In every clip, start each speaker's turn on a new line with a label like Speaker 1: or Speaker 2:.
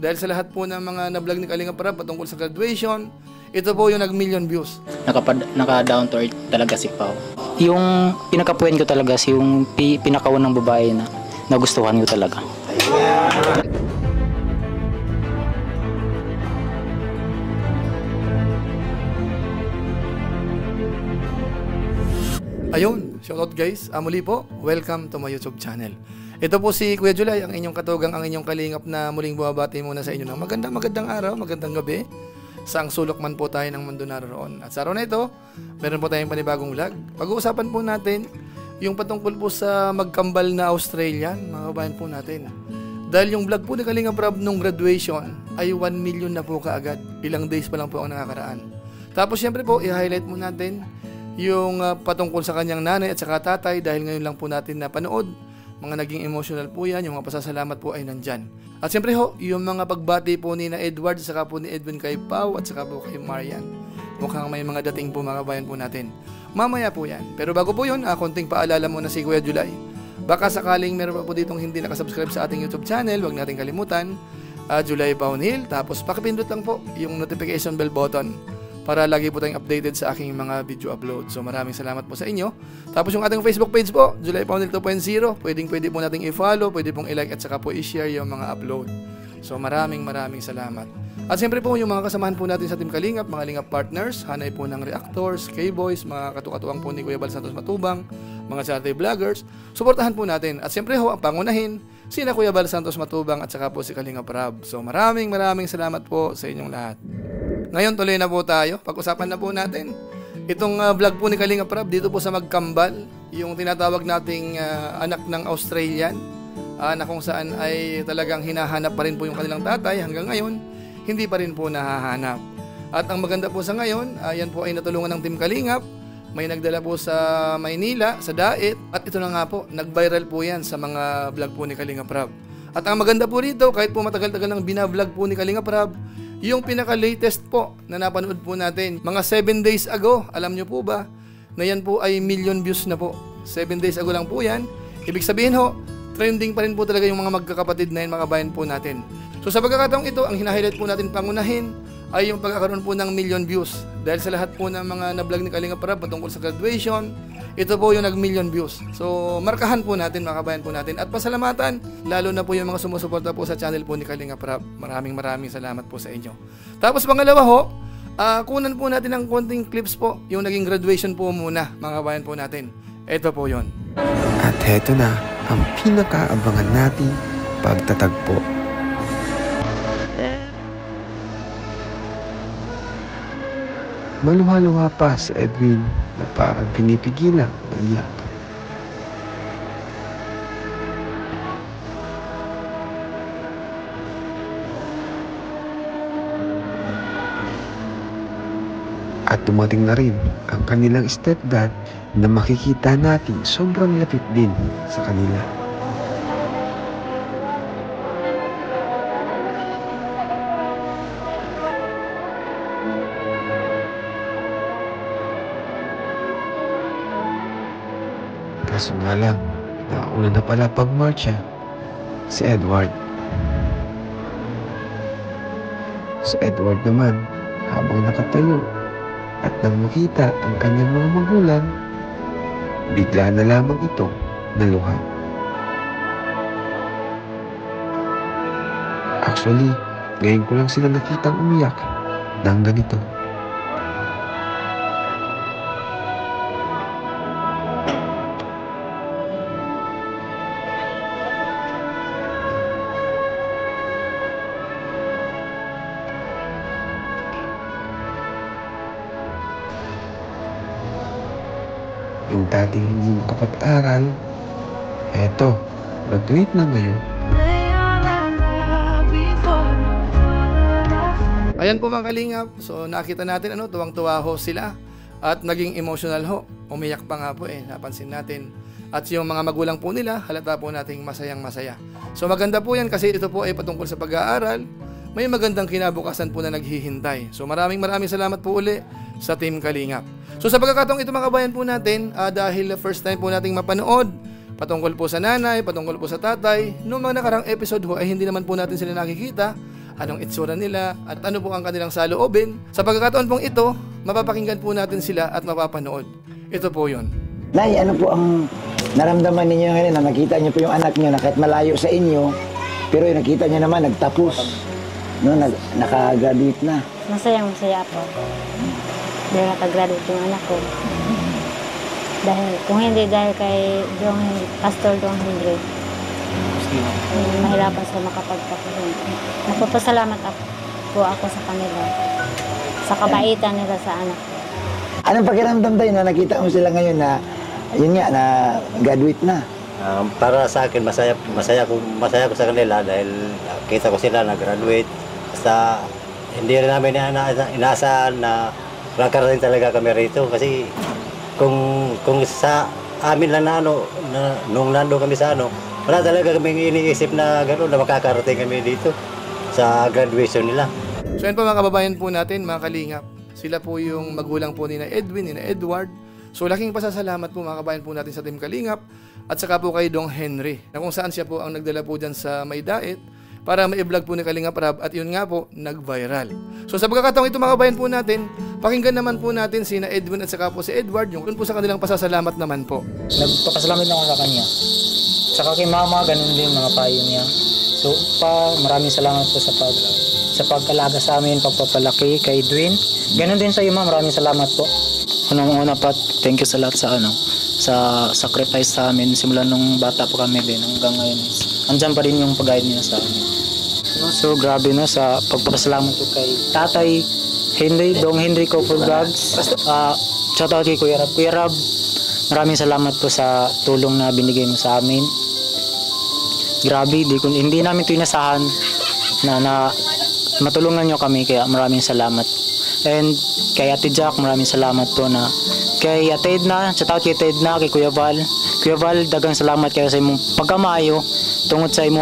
Speaker 1: Dahil sa lahat po ng mga na-vlog ni Kalinga Prab patungkol sa graduation, ito po yung nag-million views.
Speaker 2: Naka-down to earth talaga si Pao. Yung pinakapuin ko talaga si yung pinakaunang babae na nagustuhan ko talaga.
Speaker 1: Ayun, shoutout guys. Muli po, welcome to my YouTube channel. Ito po si Kuya July, ang inyong katugang, ang inyong kalingap na muling bumabati muna sa inyo ng magandang araw, magandang gabi. Saang sulok man po tayo ng mundo naroon. At sa araw na ito, meron po tayong panibagong vlog. Pag-uusapan po natin yung patungkol po sa magkambal na Australian, mga kabayan po natin. Dahil yung vlog po ni Kalinga Prab nung graduation ay 1 million na po kaagad. Ilang days pa lang po ang nakakaraan. Tapos syempre po, i-highlight mo natin yung patungkol sa kanyang nanay at saka tatay dahil ngayon lang po natin napanood. Mga naging emotional po yan, yung mga pasasalamat po ay nandyan. At siyempre ho, yung mga pagbati po ni na Edward, saka po ni Edwin kay Pau, at saka po kay Marian. Mukhang may mga dating po mga kabayan po natin. Mamaya po yan. Pero bago po yun, konting paalala muna si Kuya July. Baka sakaling meron pa po ditong hindi nakasubscribe sa ating YouTube channel, huwag natin kalimutan, July Paunil. Tapos pakipindot lang po yung notification bell button para lagi po tayong updated sa aking mga video upload. So maraming salamat po sa inyo. Tapos yung ating Facebook page po, July Paunil 2.0, pwede po nating i-follow, pwede pong i-like at saka po i-share yung mga upload. So maraming salamat. At siyempre po yung mga kasamahan po natin sa Team Kalingap, mga Lingap partners, hanay po ng reactors, K-boys, mga katukatuang po ni Kuya Bal Santos Matubang, mga charity vloggers, suportahan po natin. At siyempre ho, ang pangunahin, sina Kuya Bal Santos Matubang at saka po si Kalinga Prab. So maraming salamat po sa inyong lahat. Ngayon tuloy na po tayo. Pag-usapan na po natin itong vlog po ni Kalinga Prab dito po sa Magkambal, yung tinatawag nating anak ng Australian, na kung saan ay talagang hinahanap pa rin po yung kanilang tatay hanggang ngayon, hindi pa rin po nahahanap. At ang maganda po sa ngayon, yan po ay natulungan ng Team Kalingap. May nagdala po sa Maynila, sa Daet, at ito na nga po, nag-viral po yan sa mga vlog po ni Kalinga Prab. At ang maganda po rito, kahit po matagal-tagal nang binablog po ni Kalinga Prab, yung pinaka-latest po na napanood po natin, mga 7 days ago, alam nyo po ba, na yan po ay million views na po. 7 days ago lang po yan. Ibig sabihin ho, trending pa rin po talaga yung mga magkakapatid na yun, mga kabayan po natin. So sa pagkakataong ito, ang hinahighlight po natin pangunahin ay yung pagkakaroon po ng million views. Dahil sa lahat po ng mga na-vlog ni Kalinga Prab patungkol sa graduation, ito po yung nag-million views. So markahan po natin, mga kabayan po natin. At pasalamatan, lalo na po yung mga sumusuporta po sa channel po ni Kalinga Prab. Maraming salamat po sa inyo. Tapos pangalawa ho, kunan po natin ng konting clips po, yung naging graduation po muna, mga kabayan po natin. Ito po yon.
Speaker 3: At heto na ang pinakaabangan nating pagtatagpo. Maluha-luha pa si Edwin na parang pinipigilan ng iyak. At dumating na rin ang kanilang stepdad na makikita natin sobrang lapit din sa kanila. Kaso nga lang, nauna na pala pagmarcha si Edward. Si Edward naman, habang nakatayo at nang makita ang kanyang mga magulang, bigla na lamang itong naluha. Actually, ngayon ko lang sila nakitang umiyak ng ganito. Yung dating hindi makapag-aral, eto, graduate na ngayon.
Speaker 1: Ayan po mga kalingap. So nakita natin tuwang-tuwa ho sila at naging emotional ho. Umiyak pa nga po napansin natin. At yung mga magulang po nila, halata po nating masayang-masaya. So maganda po yan kasi ito po ay patungkol sa pag-aaral. May magandang kinabukasan po na naghihintay. So maraming salamat po uli sa Team Kalingap. So sa pagkakataong ito mga kabayan po natin, dahil first time po nating mapanood patungkol po sa nanay, patungkol po sa tatay, noong mga nakarang episode ho ay hindi naman po natin sila nakikita anong itsura nila, at ano po ang kanilang saloobin. Sa pagkakataon pong ito, mapapakinggan po natin sila at mapapanood. Ito po yun.
Speaker 4: Nay, ano po ang naramdaman ninyo ngayon na nakita niyo po yung anak niyo na kahit malayo sa inyo, pero yung nakita niyo naman nagtapos, no, nakagraduate na.
Speaker 5: Masaya po. Dahil nakagraduate yung anak ko. Dahil, kung hindi dahil kay Pastor Dong Henry, mahirapan sila makapagtapos. Nagpapasalamat po ako sa kanila, sa kabaitan nila sa anak ko.
Speaker 4: Anong pakiramdam tayo na nakita mo sila ngayon na, yun nga, na graduate na?
Speaker 6: Para sa akin, masaya ko sa kanila dahil kita ko sila na-graduate. Basta hindi rin namin inaasahan na nakarating talaga kami rito. Kasi kung sa amin lang nung nandun kami sa wala talaga kami iniisip na gano'n na makakarating kami dito sa graduation nila.
Speaker 1: So yan po mga kababayan po natin, mga kalingap. Sila po yung magulang po ni na Edwin, ni na Edward. So laking pasasalamat po mga kabayan po natin sa Team Kalingap at saka po kay Dong Henry na kung saan siya po ang nagdala po dyan sa May Dait para ma-vlog po ni Kalingap Rab at yun nga po, nag-viral. So sa pagkakataong ito mga kabayan po natin, pakinggan naman po natin si na Edwin at saka po si Edward yung po sa kanilang pasasalamat naman po.
Speaker 2: Nagpapasalamat ako sa kanya. Saka kay mama, ganun din mga payo niya. So maraming salamat po sa pagkalaga sa amin, pagpapalaki kay Edwin. Ganun din sa iyo, ma'am. Maraming salamat po. Unang-una pa, thank you sa lahat sa sacrifice sa amin. Simula nung bata po kami din hanggang ngayon. Andyan pa rin yung pag-guide niya sa amin. So grabe no, sa pagpapasalamat ko kay Tatay Henry, Dong Henry Cooper Vlogs. Shout out kay Kuya Rab. Kuya Rab, maraming salamat po sa tulong na binigay mo sa amin. Grabe, hindi namin ito inasahan na matulungan nyo kami, kaya maraming salamat. And kay Ate Jack, maraming salamat po na kay Ate Edna, shout out kay Ate Edna, kay Kuya Val. Kuya Val, dagang salamat kayo sa imong pagkamayo tungod sa imo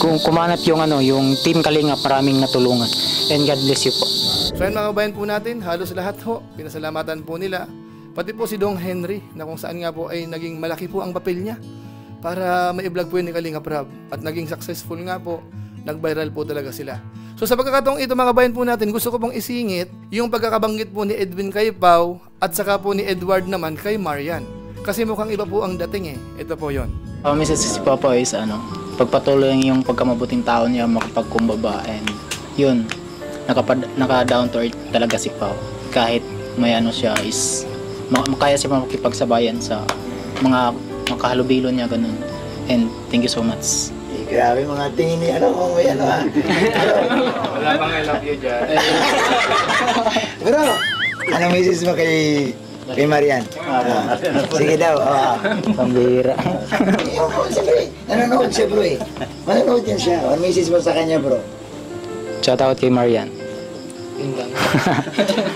Speaker 2: kung kumanap yung Team Kalingap, maraming natulungan. And God bless you po.
Speaker 1: So yan mga kabayan po natin, halos lahat ho, pinasalamatan po nila. Pati po si Dong Henry na kung saan nga po ay naging malaki po ang papel niya para ma-vlog po yun ni Kalingap Rab. At naging successful nga po, nag-viral po talaga sila. So sa pagkakataong ito mga kabayan po natin, gusto ko pong isingit yung pagkakabanggit po ni Edwin kay Pau at saka po ni Edward naman kay Marian. Kasi mukhang iba po ang dating eh. Ito po yon.
Speaker 2: Message si Papa is pagpatuloy yung pagkamabuting tao niya, makapagkumbaba, and yun, naka-down to earth talaga si Pau. Kahit may siya is makaya siya makipagsabayan sa mga makahalubilo niya, ganun. And thank you so much.
Speaker 4: Grabe mga tingin ni may
Speaker 1: Wala bang I love you dyan?
Speaker 4: Bro, anong message mo kay Marian? Sige daw.
Speaker 2: Pambira.
Speaker 4: Siyempre, nanonood siya bro eh. Manonood yan siya. Anong message mo sa kanya bro?
Speaker 2: Shout out kay Marian.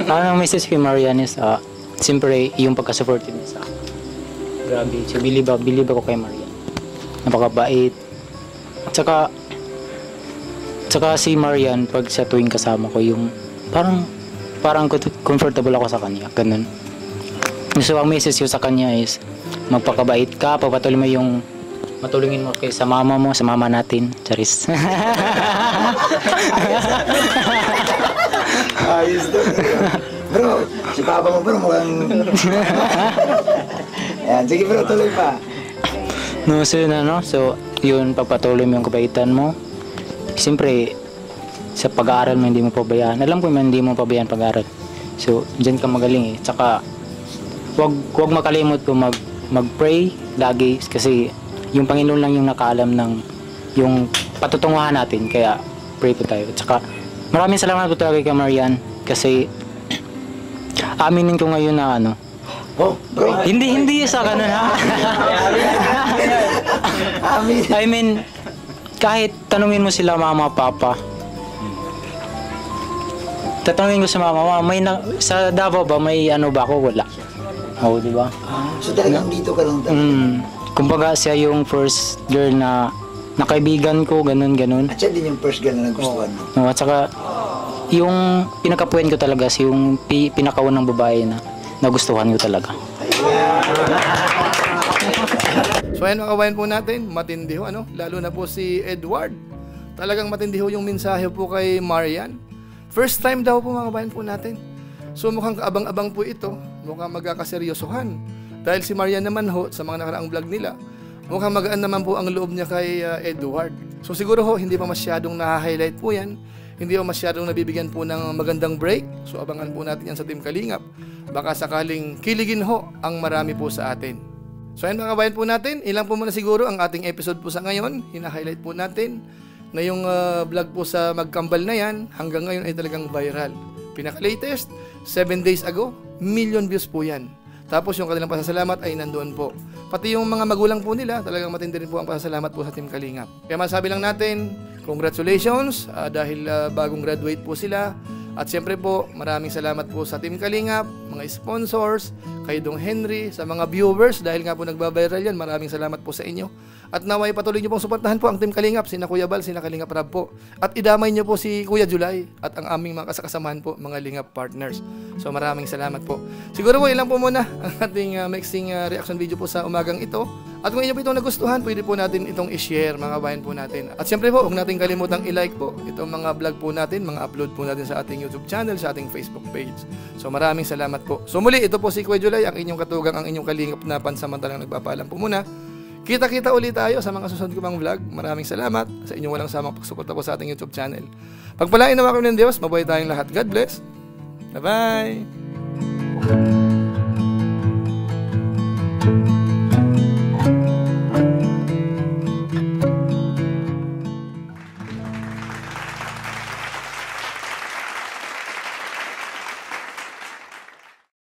Speaker 2: Ang message kay Marian is siyempre yung pagka-supportive niya sa akin. Grabe. So believe ako kay Marian. Napakabait. Tsaka si Marian, pag sa tuwing kasama ko, yung parang comfortable ako sa kanya, ganun. So ang message ko sa kanya is magpakabait ka, papatuloy mo yung matulungin mo kay sa mama natin, Charis.
Speaker 4: Ayos doon. Bro, si papa mo bro mukhang... Yan, sige bro, tuloy pa.
Speaker 2: So yun, pagpatuloy mo yung kabaitan mo. Siyempre, sa pag-aaral mo hindi mo pabayaan. Alam ko hindi mo pabayaan pag-aaral. So, dyan ka magaling eh. Tsaka, wag makalimot po mag-pray lagi kasi yung Panginoon lang yung nakaalam ng yung patutunguhan natin. Kaya, pray po tayo. Tsaka, maraming salamat po talaga kay Marian kasi aminin ko ngayon na
Speaker 4: Oh, bro.
Speaker 2: Hindi sa ganun ha. I mean, kahit tanungin mo sila mama, papa. Tatanungin ko sa mama, sa Davao ba may ba ako? Wala. Oo, di ba?
Speaker 4: So talagang dito ka lang talaga.
Speaker 2: Kumbaga siya yung first girl na nakaibigan ko, ganun.
Speaker 4: At siya din yung first girl na nagustuhan mo.
Speaker 2: Oo, at saka yung pinakapuyan ko talaga si yung pinakaunang babae na nagustuhan ko talaga.
Speaker 1: So ayan mga kabayan po natin, matindi ho lalo na po si Edward. Talagang matindi ho yung mensahe po kay Marian. First time daw po mga kabayan po natin. So mukhang kaabang-abang po ito, mukhang magkakaseryosohan. Dahil si Marian naman ho, sa mga nakaraang vlog nila, mukhang magaan naman po ang loob niya kay Edward. So siguro ho, hindi pa masyadong na-highlight po yan. Hindi pa masyadong nabibigyan po ng magandang break. So abangan po natin yan sa Team Kalingap. Baka sakaling kiligin ho ang marami po sa atin. So ayun mga kabayan po natin, ilang po muna siguro ang ating episode po sa ngayon. Hina-highlight po natin na yung vlog po sa Magkambal na yan, hanggang ngayon ay talagang viral. Pinaka-latest, 7 days ago, million views po yan. Tapos yung kanilang pasasalamat ay nandoon po. Pati yung mga magulang po nila, talagang matindi rin po ang pasasalamat po sa Team Kalingap. Kaya masabi lang natin, congratulations dahil bagong graduate po sila. At siyempre po, maraming salamat po sa Team Kalingap, mga sponsors, kay Dong Henry, sa mga viewers, dahil nga po nagbabiral yan, maraming salamat po sa inyo. At naway patuloy niyo pong suportahan po ang Team Kalingap, sina Kuya Bal, sina Kalingap Rab po. At idamay niyo po si Kuya July at ang aming mga kasakasamahan po, mga Lingap partners. So maraming salamat po. Siguro po ilang po muna ang ating mixing reaction video po sa umagang ito. At kung inyo po itong nagustuhan, pwede po natin itong i-share mga kabayan po natin. At siyempre po, huwag natin kalimutang i-like po itong mga vlog po natin, mga upload po natin sa ating YouTube channel, sa ating Facebook page. So maraming salamat po. So muli, ito po si Kuya July, ang inyong katugang, ang inyong kalingap na pansamantalang nagpapaalam po muna. Kita-kita ulit tayo sa mga susunod ko pang vlog. Maraming salamat sa inyong walang samang pagsuporta po sa ating YouTube channel. Pagpalain naman kami ng Diyos, mabuhay tayong lahat. God bless. Bye-bye.